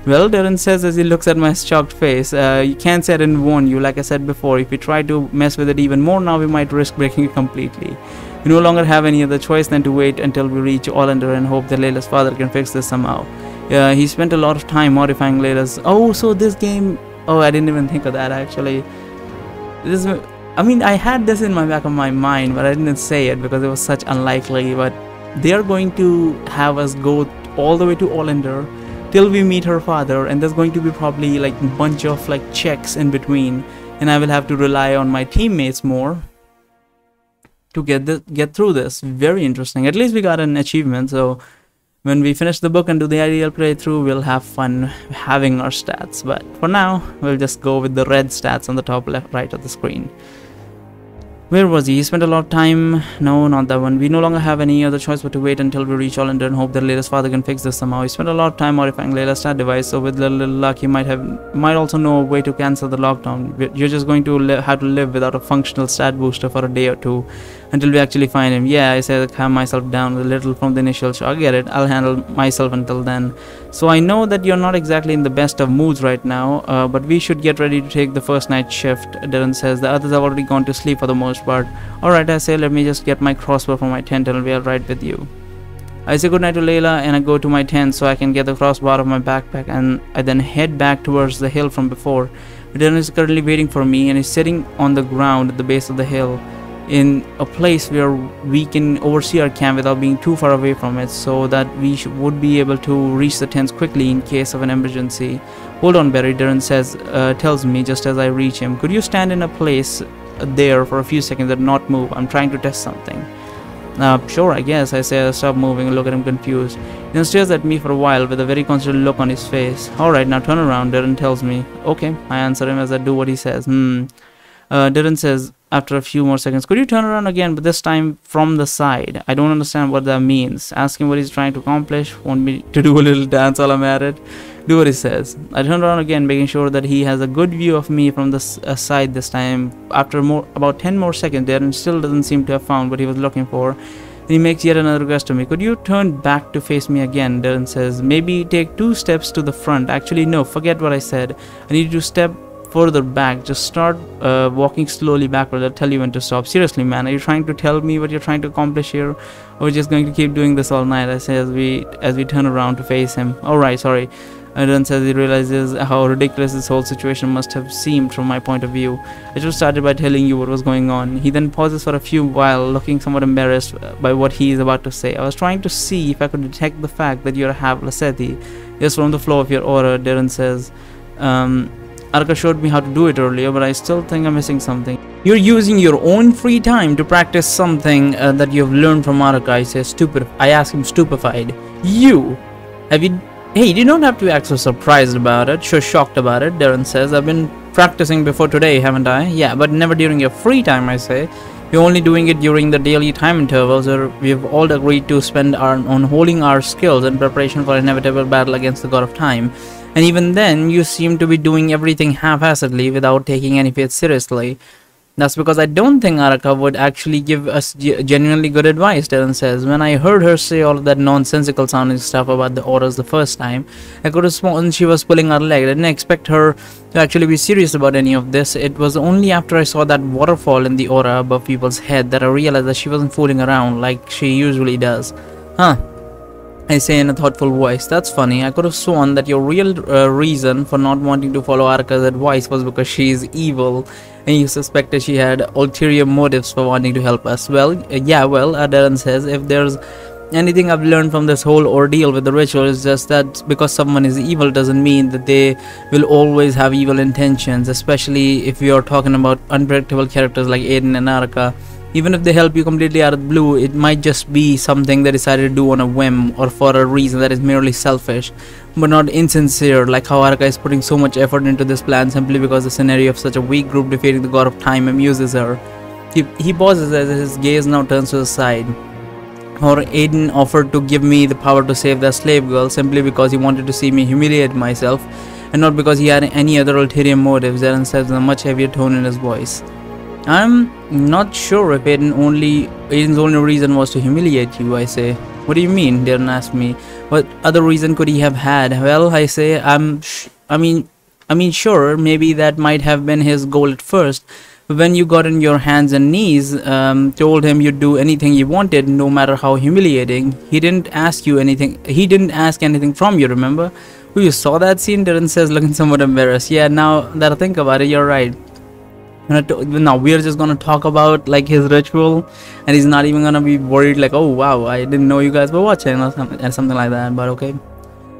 Well, Darren says as he looks at my shocked face, you can't say I didn't warn you. Like I said before, if we try to mess with it even more now, we might risk breaking it completely. We no longer have any other choice than to wait until we reach Olander and hope that Layla's father can fix this somehow. He spent a lot of time modifying Layla's... Oh, so this game... Oh, I didn't even think of that actually. I mean, I had this in my back of my mind, but I didn't say it because it was such unlikely. But they are going to have us go all the way to Olander till we meet her father, and there's going to be probably like a bunch of like checks in between, and I will have to rely on my teammates more to get through this. Very interesting. At least we got an achievement, so when we finish the book and do the ideal playthrough, we'll have fun having our stats. But for now, we'll just go with the red stats on the top left right of the screen. Where was he? He spent a lot of time... No, not that one. We no longer have any other choice but to wait until we reach Olander and hope that Layla's father can fix this somehow. He spent a lot of time modifying Layla's stat device, so with little luck, he might also know a way to cancel the lockdown. You're just going to have to live without a functional stat booster for a day or two until we actually find him. Yeah, I said, calm myself down a little from the initial shock. I get it. I'll handle myself until then. So I know that you're not exactly in the best of moods right now, but we should get ready to take the first night shift, Darren says. The others have already gone to sleep for the most part. Alright, I say, let me just get my crossbow from my tent and I'll be alright with you. I say goodnight to Layla and I go to my tent so I can get the crossbow out of my backpack, and I then head back towards the hill from before. Darren is currently waiting for me and is sitting on the ground at the base of the hill, in a place where we can oversee our camp without being too far away from it, so that we would be able to reach the tents quickly in case of an emergency. Hold on, Barry, Darren says, tells me just as I reach him. Could you stand in a place there for a few seconds and not move? I'm trying to test something. Sure, I guess, I say. I stop moving and look at him confused. He then stares at me for a while with a very concerned look on his face. Alright, now turn around, Darren tells me. Okay, I answer him as I do what he says. Darren says, after a few more seconds, could you turn around again, but this time from the side? I don't understand what that means. Ask him what he's trying to accomplish. Want me to do a little dance while I'm at it? Do what he says. I turn around again, making sure that he has a good view of me from the side this time. After about 10 more seconds, Darren still doesn't seem to have found what he was looking for. Then he makes yet another request to me. Could you turn back to face me again? Darren says. Maybe take 2 steps to the front. Actually, no, forget what I said. I need you to step further back. Just start walking slowly backward. I'll tell you when to stop. Seriously, man, are you trying to tell me what you're trying to accomplish here, or we're just going to keep doing this all night? I say as we turn around to face him. Alright, sorry. Darren says he realizes how ridiculous this whole situation must have seemed from my point of view. I just started by telling you what was going on. He then pauses for a few while, looking somewhat embarrassed by what he is about to say. I was trying to see if I could detect the fact that you're a Havlasethi just from the flow of your aura, Darren says. Arka showed me how to do it earlier, but I still think I'm missing something. You're using your own free time to practice something that you've learned from Arka, I say. I ask him, stupefied. You? Have you... Hey, you don't have to act so surprised about it, so shocked about it, Darren says. I've been practicing before today, haven't I? Yeah, but never during your free time, I say. You're only doing it during the daily time intervals, where we've all agreed to spend on holding our skills in preparation for an inevitable battle against the god of time. And even then, you seem to be doing everything haphazardly without taking any faith seriously. That's because I don't think Araka would actually give us genuinely good advice, Darren says. When I heard her say all of that nonsensical sounding stuff about the orders the first time, I could have sworn she was pulling her leg. I didn't expect her to actually be serious about any of this. It was only after I saw that waterfall in the aura above people's head that I realized that she wasn't fooling around like she usually does. Huh. I say in a thoughtful voice. That's funny. I could have sworn that your real reason for not wanting to follow Araka's advice was because she is evil, and you suspected she had ulterior motives for wanting to help us. Well, Darren says, if there's anything I've learned from this whole ordeal with the ritual, is just that because someone is evil doesn't mean that they will always have evil intentions, especially if we are talking about unpredictable characters like Aiden and Araka. Even if they help you completely out of the blue, it might just be something they decided to do on a whim or for a reason that is merely selfish, but not insincere, like how Araka is putting so much effort into this plan simply because the scenario of such a weak group defeating the god of time amuses her. He pauses as his gaze now turns to the side. Or Aiden offered to give me the power to save that slave girl simply because he wanted to see me humiliate myself, and not because he had any other ulterior motives, Darren says with a much heavier tone in his voice. I'm not sure if Aiden's only reason was to humiliate you, I say. What do you mean? Darren asked me. What other reason could he have had? Well, I say, I mean, sure, maybe that might have been his goal at first. When you got on your hands and knees, told him you'd do anything you wanted, no matter how humiliating. He didn't ask you anything. He didn't ask anything from you. Remember? Oh, you saw that scene? Darren says, looking somewhat embarrassed. Yeah, now that I think about it, you're right. Now we're just gonna talk about like his ritual, and he's not even gonna be worried like, oh wow, I didn't know you guys were watching or something like that. But okay.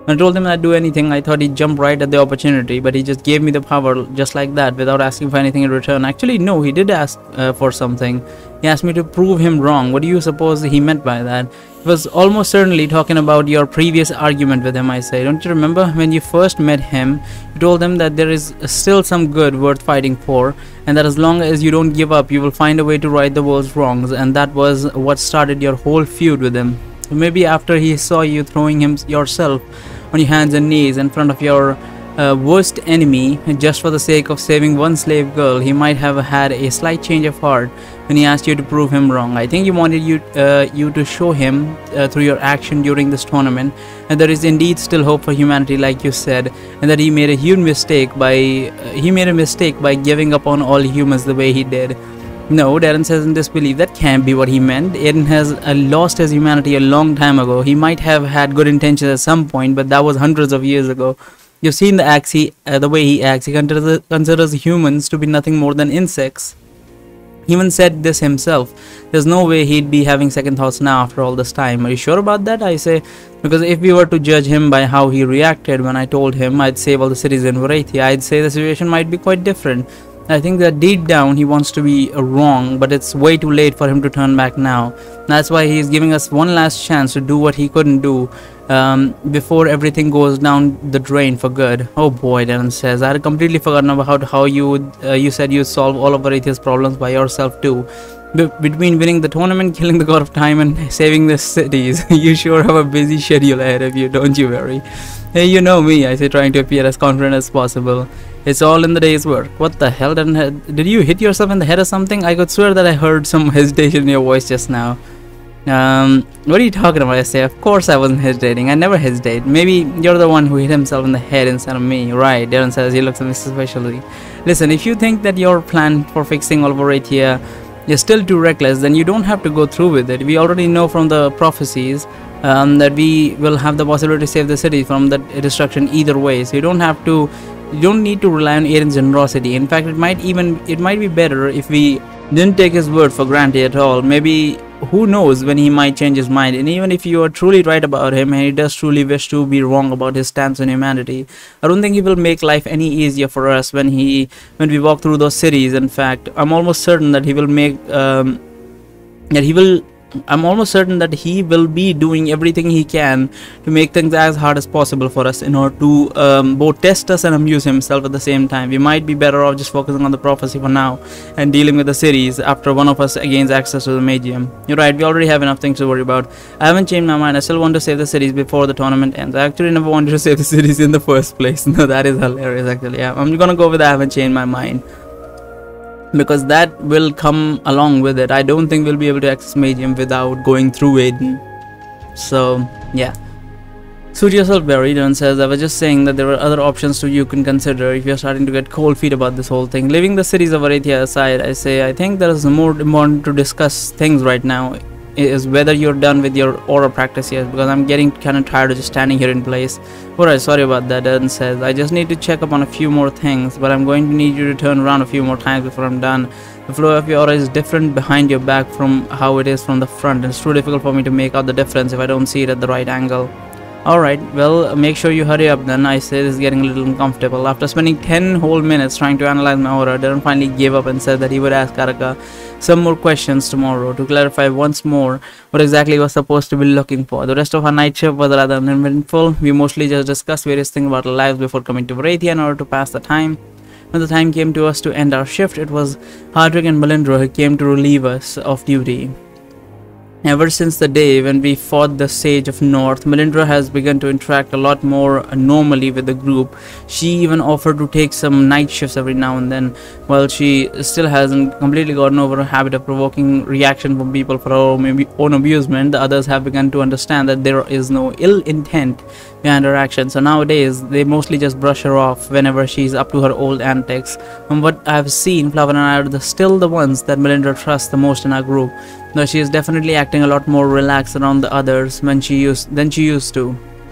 When I told him I'd do anything, I thought he'd jump right at the opportunity, but he just gave me the power just like that without asking for anything in return. Actually, no, he did ask for something. He asked me to prove him wrong. What do you suppose he meant by that? He was almost certainly talking about your previous argument with him, I say. Don't you remember when you first met him, you told him that there is still some good worth fighting for, and that as long as you don't give up, you will find a way to right the world's wrongs, and that was what started your whole feud with him. Maybe after he saw you throwing yourself on your hands and knees in front of your worst enemy just for the sake of saving one slave girl, he might have had a slight change of heart when he asked you to prove him wrong. I think he wanted you to show him through your action during this tournament, and there is indeed still hope for humanity, like you said, and that he made a huge mistake by giving up on all humans the way he did. No, Darren says in disbelief. That can't be what he meant. Aiden has lost his humanity a long time ago. He might have had good intentions at some point, but that was hundreds of years ago. You've seen the way he acts. He considers humans to be nothing more than insects. He even said this himself. There's no way he'd be having second thoughts now after all this time. Are you sure about that? I say, because if we were to judge him by how he reacted when I told him I'd save all the cities in Varathia, I'd say the situation might be quite different. I think that deep down he wants to be wrong, but it's way too late for him to turn back now. That's why he's giving us one last chance to do what he couldn't do before everything goes down the drain for good. Oh boy, Darren says. I had completely forgotten about how you said you'd solve all of Varathia's problems by yourself too. Between winning the tournament, killing the god of time, and saving the cities, you sure have a busy schedule ahead of you, don't you, Barry? Hey, you know me, I say, trying to appear as confident as possible. It's all in the day's work. What the hell? Did you hit yourself in the head or something? I could swear that I heard some hesitation in your voice just now. What are you talking about? I say, of course I wasn't hesitating. I never hesitate. Maybe you're the one who hit himself in the head instead of me. Right, Darren says. He looks at me suspiciously. Listen, if you think that your plan for fixing all of Varathia is still too reckless, then you don't have to go through with it. We already know from the prophecies that we will have the possibility to save the city from that destruction either way. So you don't need to rely on Aiden's generosity. In fact, it might be better if we didn't take his word for granted at all. Maybe, who knows when he might change his mind. And even if you are truly right about him and he does truly wish to be wrong about his stance on humanity, I don't think he will make life any easier for us when we walk through those cities. In fact, I'm almost certain that he will be doing everything he can to make things as hard as possible for us in order to both test us and amuse himself at the same time. We might be better off just focusing on the prophecy for now and dealing with the cities after one of us gains access to the Magium. You're right, we already have enough things to worry about. I haven't changed my mind. I still want to save the cities before the tournament ends. I actually never wanted to save the cities in the first place. No, that is hilarious actually. Yeah, I'm gonna go with I haven't changed my mind, because that will come along with it. I don't think we'll be able to access Magium without going through Aiden. So yeah, suit yourself, Barry. Darren says. I was just saying that there are other options you can consider if you're starting to get cold feet about this whole thing. Leaving the cities of Varathia aside, I say I think there is more important to discuss things right now is whether you're done with your aura practice yet, because I'm getting kind of tired of just standing here in place. Alright, sorry about that, Darren says. I just need to check up on a few more things, but I'm going to need you to turn around a few more times before I'm done. The flow of your aura is different behind your back from how it is from the front, and it's too difficult for me to make out the difference if I don't see it at the right angle. Alright, well, make sure you hurry up then. I say this is getting a little uncomfortable. After spending 10 whole minutes trying to analyze my aura, Darren finally gave up and said that he would ask Karaka some more questions tomorrow to clarify once more what exactly he was supposed to be looking for. The rest of our night shift was rather uneventful. We mostly just discussed various things about our lives before coming to Varathia in order to pass the time. When the time came to us to end our shift, it was Hardwick and Melindra who came to relieve us of duty. Ever since the day when we fought the Sage of North, Melindra has begun to interact a lot more normally with the group. She even offered to take some night shifts every now and then. While she still hasn't completely gotten over a habit of provoking reaction from people for her own amusement, the others have begun to understand that there is no ill intent behind her actions. So nowadays, they mostly just brush her off whenever she's up to her old antics. From what I've seen, Flower and I are still the ones that Melindra trusts the most in our group, though she is definitely acting a lot more relaxed around the others than she used to.